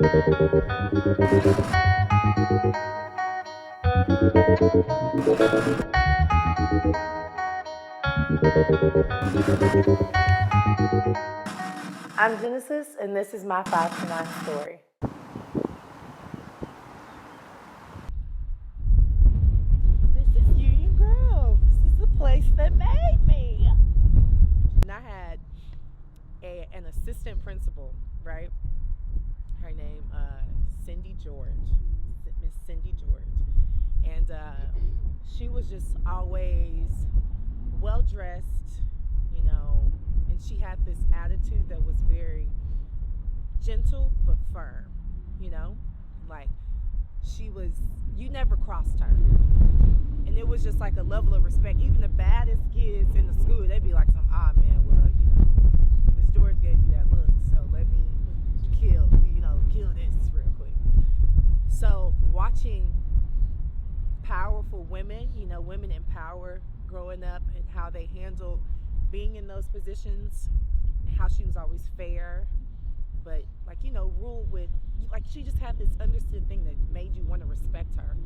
I'm Genesis, and this is my 5 to 9 story. This is Union Grove. This is the place that made me. And I had an assistant principal, right? Her name, Cindy George, Miss Cindy George. And she was just always well dressed, you know, and she had this attitude that was very gentle but firm, you know, like you never crossed her. And it was just like a level of respect. Even the baddest kids in the school, they'd be like, man, well, you know, Miss George gave me that look, so let me kill this real quick. So watching powerful women, you know, women in power growing up and how they handled being in those positions, how she was always fair, but like, you know, ruled with, like, she just had this understood thing that made you want to respect her.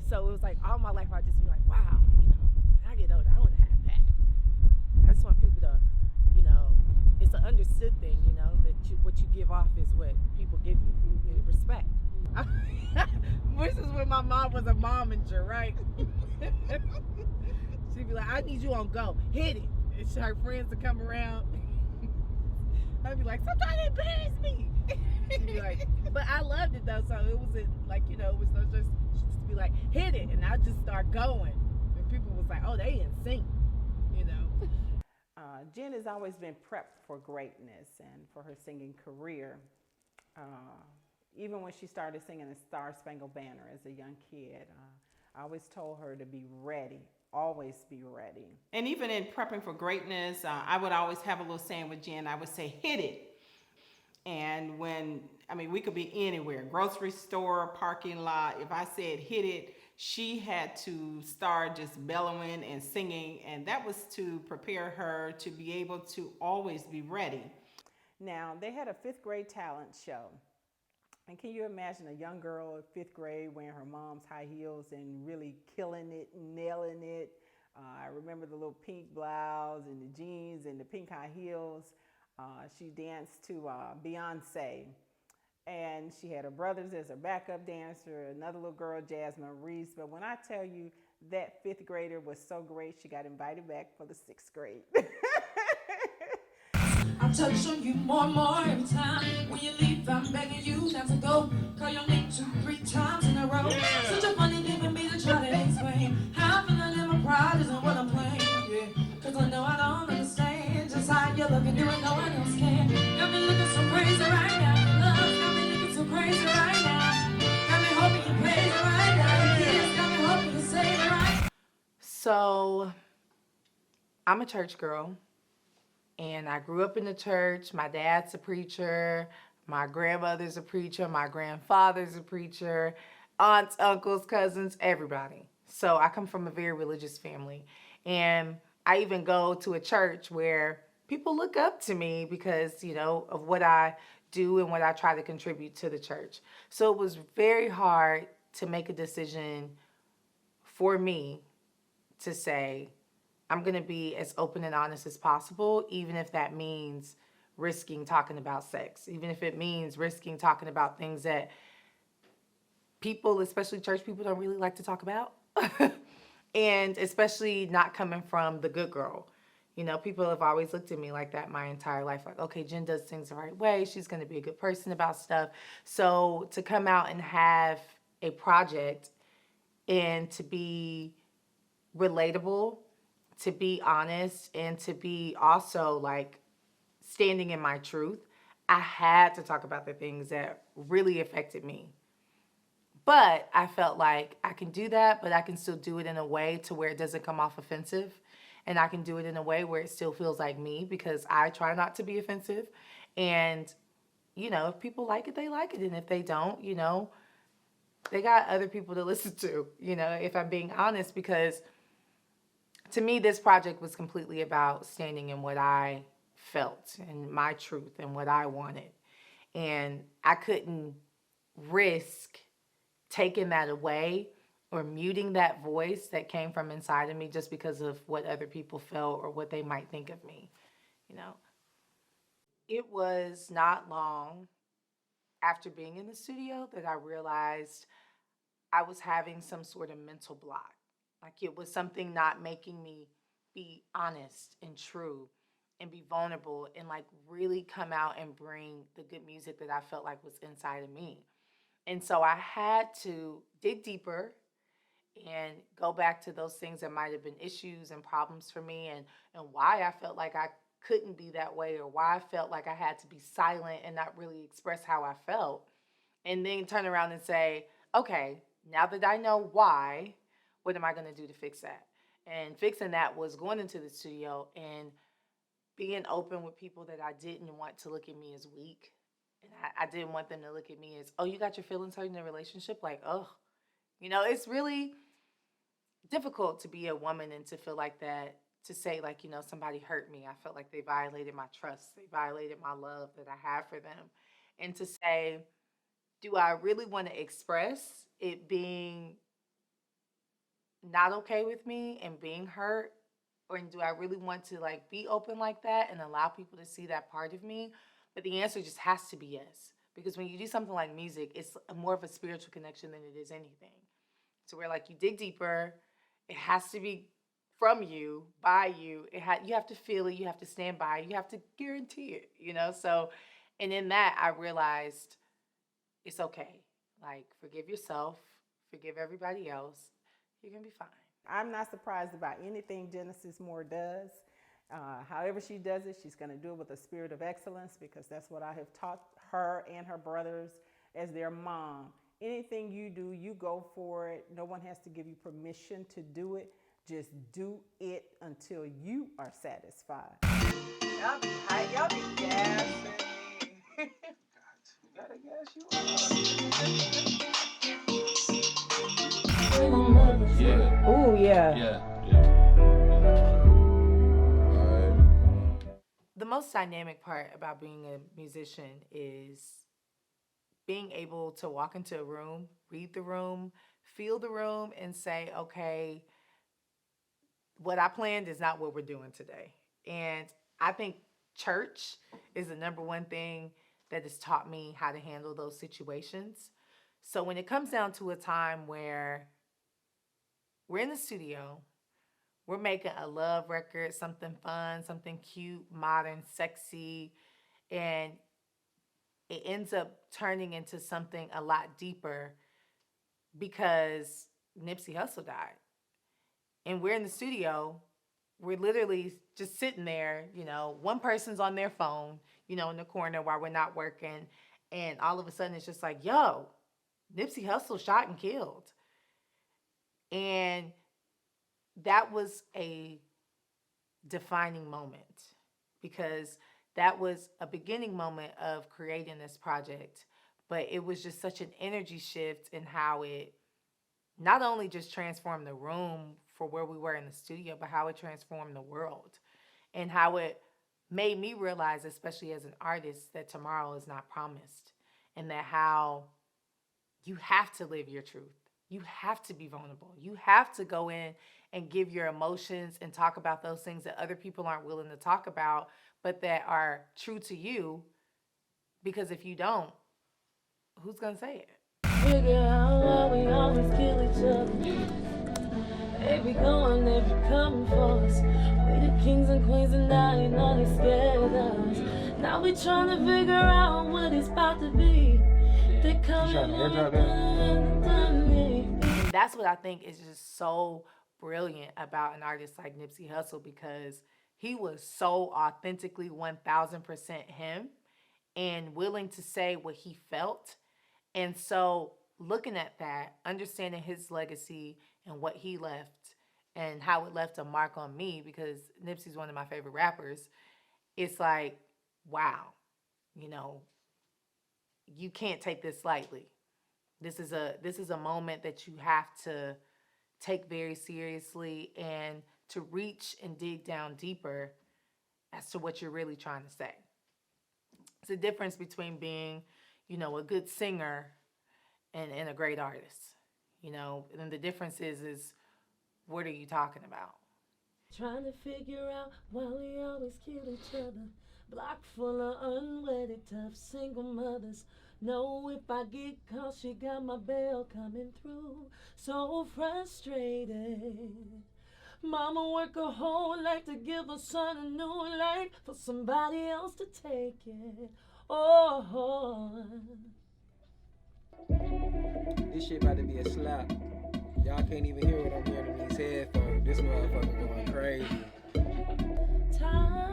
So it was like all my life I'd just be like, wow, you know, when I get older, I want to have that. I just want people to, you know, it's an understood thing, you know, that what you give off is what people give you, respect. This is when my mom was a momager, right? She'd be like, I need you on go, hit it. And her friends would come around. I'd be like, sometimes they embarrass me. She'd be like, but I loved it though, so it wasn't like, you know, it was no just, she'd just be like, hit it, and I'd just start going. And people was like, oh, they in sync, you know. Jen has always been prepped for greatness and for her singing career. Even when she started singing the Star Spangled Banner as a young kid, I always told her to be ready, always be ready. And even in prepping for greatness, I would always have a little saying with Jen. I would say, hit it. And we could be anywhere, grocery store, parking lot. If I said hit it, she had to start just bellowing and singing. And that was to prepare her to be able to always be ready. Now, they had a 5th grade talent show. And can you imagine a young girl in 5th grade wearing her mom's high heels and really killing it, nailing it? I remember the little pink blouse and the jeans and the pink high heels. She danced to Beyonce. And she had her brothers as her backup dancer, another little girl, Jasmine Reese. But when I tell you that 5th grader was so great, she got invited back for the 6th grade. I touch on you more and more every time. When you leave, I'm begging you not to go. Call your name 2-3 times in a row. Yeah. Such a funny thing for me to try to explain. How I'm feeling in my pride isn't what I'm playing. Yeah. Cause I know I don't understand just how you're looking, doing no one else can. Got me looking so crazy right now. Love got me looking so crazy right now. Got me hoping you praise it right now. Yes, got me hoping you save it right. So, I'm a church girl. And I grew up in the church. My dad's a preacher. My grandmother's a preacher. My grandfather's a preacher. Aunts, uncles, cousins, everybody. So I come from a very religious family. And I even go to a church where people look up to me because, you know, of what I do and what I try to contribute to the church. So it was very hard to make a decision for me to say, I'm going to be as open and honest as possible, even if that means risking talking about sex, even if it means risking talking about things that people, especially church people, don't really like to talk about. And especially not coming from the good girl. You know, people have always looked at me like that my entire life. Like, okay, Jen does things the right way. She's going to be a good person about stuff. So to come out and have a project and to be relatable, to be honest, and to be also like standing in my truth, I had to talk about the things that really affected me. But I felt like I can do that, but I can still do it in a way to where it doesn't come off offensive. And I can do it in a way where it still feels like me, because I try not to be offensive. And, you know, if people like it, they like it. And if they don't, you know, they got other people to listen to, you know, if I'm being honest, because to me, this project was completely about standing in what I felt and my truth and what I wanted. And I couldn't risk taking that away or muting that voice that came from inside of me just because of what other people felt or what they might think of me, you know. It was not long after being in the studio that I realized I was having some sort of mental block. Like it was something not making me be honest and true and be vulnerable and like really come out and bring the good music that I felt like was inside of me. And so I had to dig deeper and go back to those things that might have been issues and problems for me, and why I felt like I couldn't be that way, or why I felt like I had to be silent and not really express how I felt. And then turn around and say, okay, now that I know why, what am I going to do to fix that? And fixing that was going into the studio and being open with people that I didn't want to look at me as weak. And I didn't want them to look at me as, oh, you got your feelings hurt in a relationship? Like, oh, it's really difficult to be a woman and to feel like that, to say, like, somebody hurt me. I felt like they violated my trust. They violated my love that I have for them. And to say, do I really want to express it being not okay with me and being hurt? Or do I really want to like be open like that and allow people to see that part of me? But the answer just has to be yes. Because when you do something like music, it's more of a spiritual connection than it is anything. So where like you dig deeper, it has to be from you, by you. You have to feel it, you have to stand by it, you have to guarantee it, So, and in that I realized it's okay. Like, forgive yourself, forgive everybody else. You're going to be fine. I'm not surprised about anything Genesis Moore does. However she does it, she's going to do it with a spirit of excellence, because that's what I have taught her and her brothers as their mom. Anything you do, you go for it. No one has to give you permission to do it. Just do it until you are satisfied. Y'all be hype. Y'all be gassing me. Gotta gas you up. Yeah. Oh, yeah. Yeah. The most dynamic part about being a musician is being able to walk into a room, read the room, feel the room, and say, okay, what I planned is not what we're doing today. And I think church is the number one thing that has taught me how to handle those situations. So when it comes down to a time where we're in the studio, we're making a love record, something fun, something cute, modern, sexy, and it ends up turning into something a lot deeper because Nipsey Hussle died. And we're in the studio, we're literally just sitting there, one person's on their phone, in the corner while we're not working. And all of a sudden it's just like, yo, Nipsey Hussle shot and killed. And that was a defining moment, because that was a beginning moment of creating this project. But it was just such an energy shift in how it not only just transformed the room for where we were in the studio, but how it transformed the world, and how it made me realize, especially as an artist, that tomorrow is not promised, and that how you have to live your truth. You have to be vulnerable. You have to go in and give your emotions and talk about those things that other people aren't willing to talk about, but that are true to you. Because if you don't, who's going to say it? Figure out why we always kill each other. They be going, they be coming for us. We the kings and queens and now you know they scared of us. Now we trying to figure out what it's about to be. They coming And that's what I think is just so brilliant about an artist like Nipsey Hussle, because he was so authentically 1000% him and willing to say what he felt. And so looking at that, understanding his legacy and what he left and how it left a mark on me, because Nipsey's one of my favorite rappers, it's like, wow, you can't take this lightly. This is a moment that you have to take very seriously, and to reach and dig down deeper as to what you're really trying to say. It's a difference between being, a good singer and a great artist. And the difference is what are you talking about? Trying to figure out why we always kill each other. Block full of unwedded, tough single mothers. Know if I get caught, she got my bail coming through. So frustrated. Mama work her whole life to give her son a new life for somebody else to take it. Oh. This shit about to be a slap. Y'all can't even hear what I'm hearing in these headphones. This motherfucker going crazy. Tired.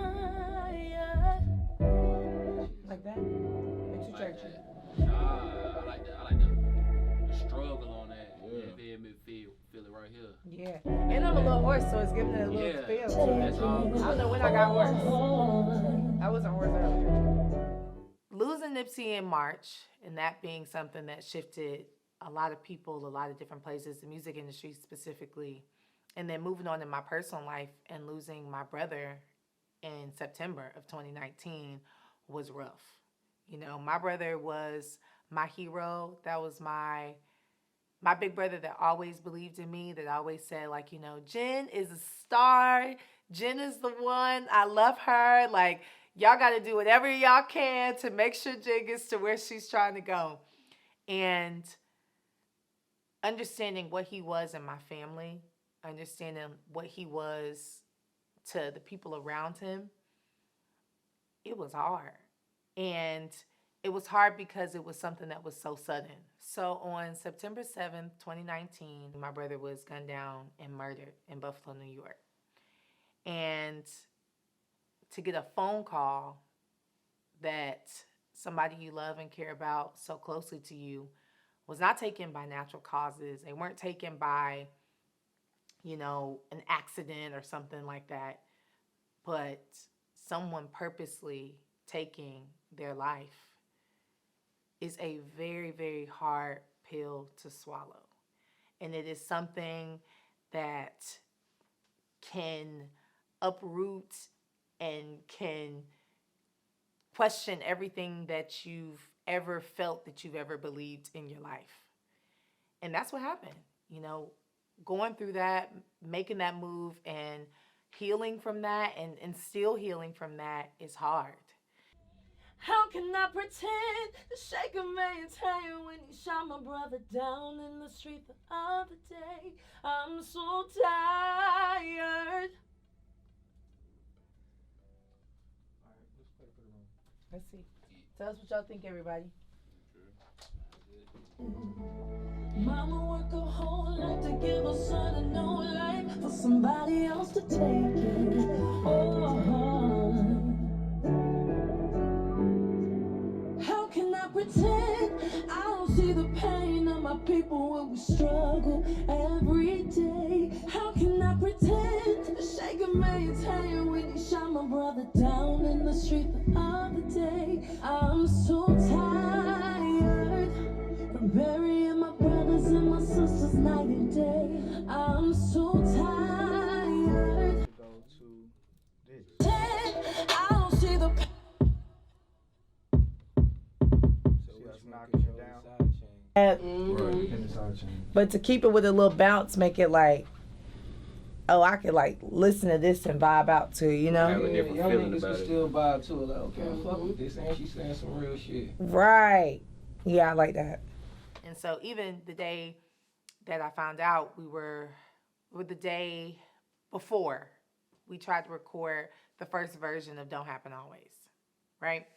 Like that? It's too churchy. I like the struggle on that. Yeah. Feel it right here. Yeah. And I'm a little hoarse, so it's giving it a little feel too. That's all. I don't know when I got hoarse. I wasn't hoarse earlier. Losing Nipsey in March, and that being something that shifted a lot of people, a lot of different places, the music industry specifically, and then moving on in my personal life and losing my brother in September of 2019 was rough. My brother was my hero. That was my big brother that always believed in me, that always said, Jen is a star. Jen is the one. I love her. Y'all got to do whatever y'all can to make sure Jen gets to where she's trying to go. And understanding what he was in my family, understanding what he was to the people around him, it was hard. And it was hard because it was something that was so sudden. So on September 7th, 2019, my brother was gunned down and murdered in Buffalo, New York. And to get a phone call that somebody you love and care about so closely to you was not taken by natural causes. They weren't taken by, an accident or something like that, but someone purposely taking their life is a very, very hard pill to swallow. And it is something that can uproot and can question everything that you've ever felt, that you've ever believed in your life. And that's what happened. Going through that, making that move and healing from that and still healing from that is hard. How can I pretend to shake a man's hand when he shot my brother down in the street the other day? I'm so tired. Let's see. Tell us what y'all think, everybody. Mama worked her whole life to give her son a new life for somebody else to take it. Oh, how can I pretend I don't see the pain of my people when we struggle every day? How can I pretend to shake a man's hand when he shot my brother down in the street the other day? I'm so tired from burying my brothers and my sisters night and day. I'm so tired. Go to this. I don't see the So Just we knocking control it down. the side chain. Right, in the side chain. But to keep it with a little bounce, make it I could listen to this and vibe out to, Have a different young feeling niggas about can it. still vibe to it. Okay, fuck with this, and she's saying some real shit. Right. Yeah, I like that. And so even the day that I found out, we were the day before we tried to record the first version of Don't Happen Always, right?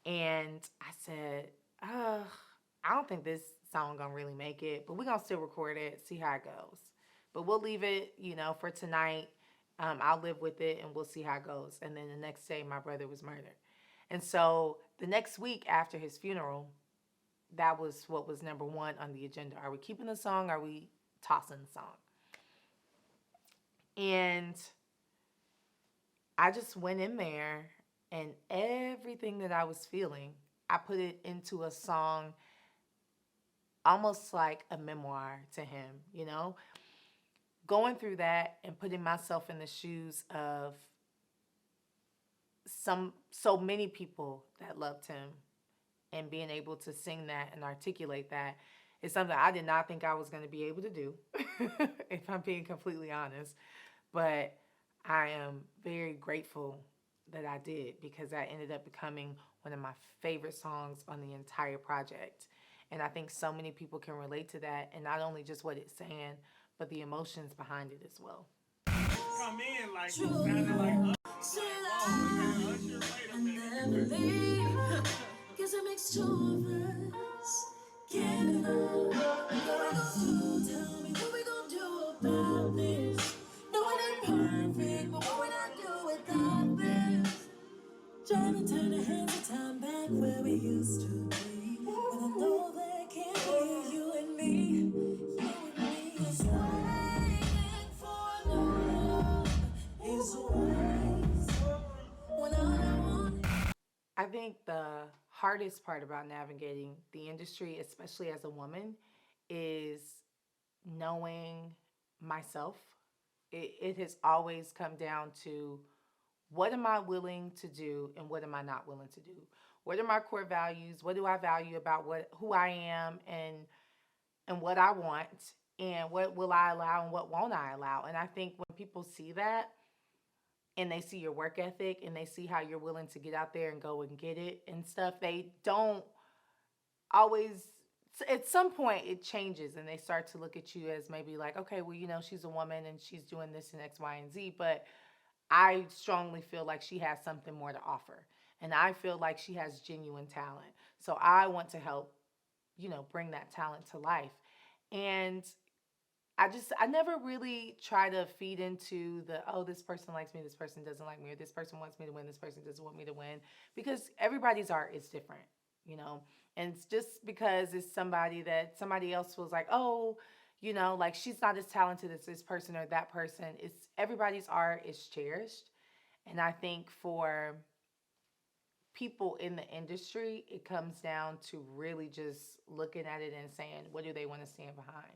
And I said, I don't think this song gonna really make it, but we're gonna still record it, see how it goes. But we'll leave it, for tonight. I'll live with it and we'll see how it goes. And then the next day, my brother was murdered. And so the next week after his funeral, that was what was number one on the agenda. Are we keeping the song? Are we tossing the song? And I just went in there and everything that I was feeling, I put it into a song, almost like a memoir to him, Going through that and putting myself in the shoes of so many people that loved him, and being able to sing that and articulate that is something I did not think I was going to be able to do, if I'm being completely honest. But I am very grateful that I did, because that ended up becoming one of my favorite songs on the entire project. And I think so many people can relate to that, and not only just what it's saying, but the emotions behind it as well. Come in like you sounded like Usher. Whoa, man, Usher, wait a minute. Guess it makes two of us. Get it on. Tell me what we gonna do about this. No, it ain't perfect, but what would I do without this? Trying to turn the hands of time back where we used to be. But I know there can't be you and me. You and me is waiting for no love is a waste. When all I want. I think the hardest part about navigating the industry, especially as a woman, is knowing myself. It has always come down to, what am I willing to do and what am I not willing to do? What are my core values? What do I value about who I am and what I want? And what will I allow and what won't I allow? And I think when people see that, and they see your work ethic, and they see how you're willing to get out there and go and get it and stuff, they don't always, at some point it changes, and they start to look at you as maybe like, okay, well, she's a woman and she's doing this and X, Y, and Z, but I strongly feel like she has something more to offer. And I feel like she has genuine talent. So I want to help, bring that talent to life. And I never really try to feed into this person likes me, this person doesn't like me, or this person wants me to win, this person doesn't want me to win, because everybody's art is different, and it's just because it's somebody else feels like, like she's not as talented as this person or that person. It's everybody's art is cherished. And I think for people in the industry, it comes down to really just looking at it and saying, what do they want to stand behind?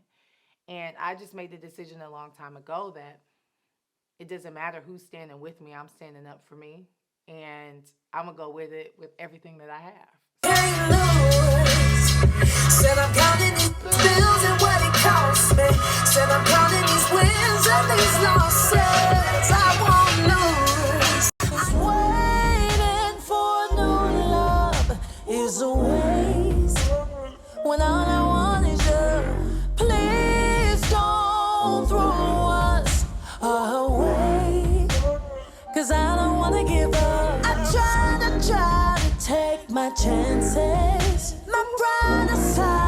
And I just made the decision a long time ago that it doesn't matter who's standing with me. I'm standing up for me, and I'm going to go with it with everything that I have. Said I'm counting these bills and what it costs me. Said I'm counting these wins and these losses. I won't lose. Waiting for new love is a waste. When all I want is you. Please don't throw us away. 'Cause I don't wanna give up. I try to take my chances. My pride aside.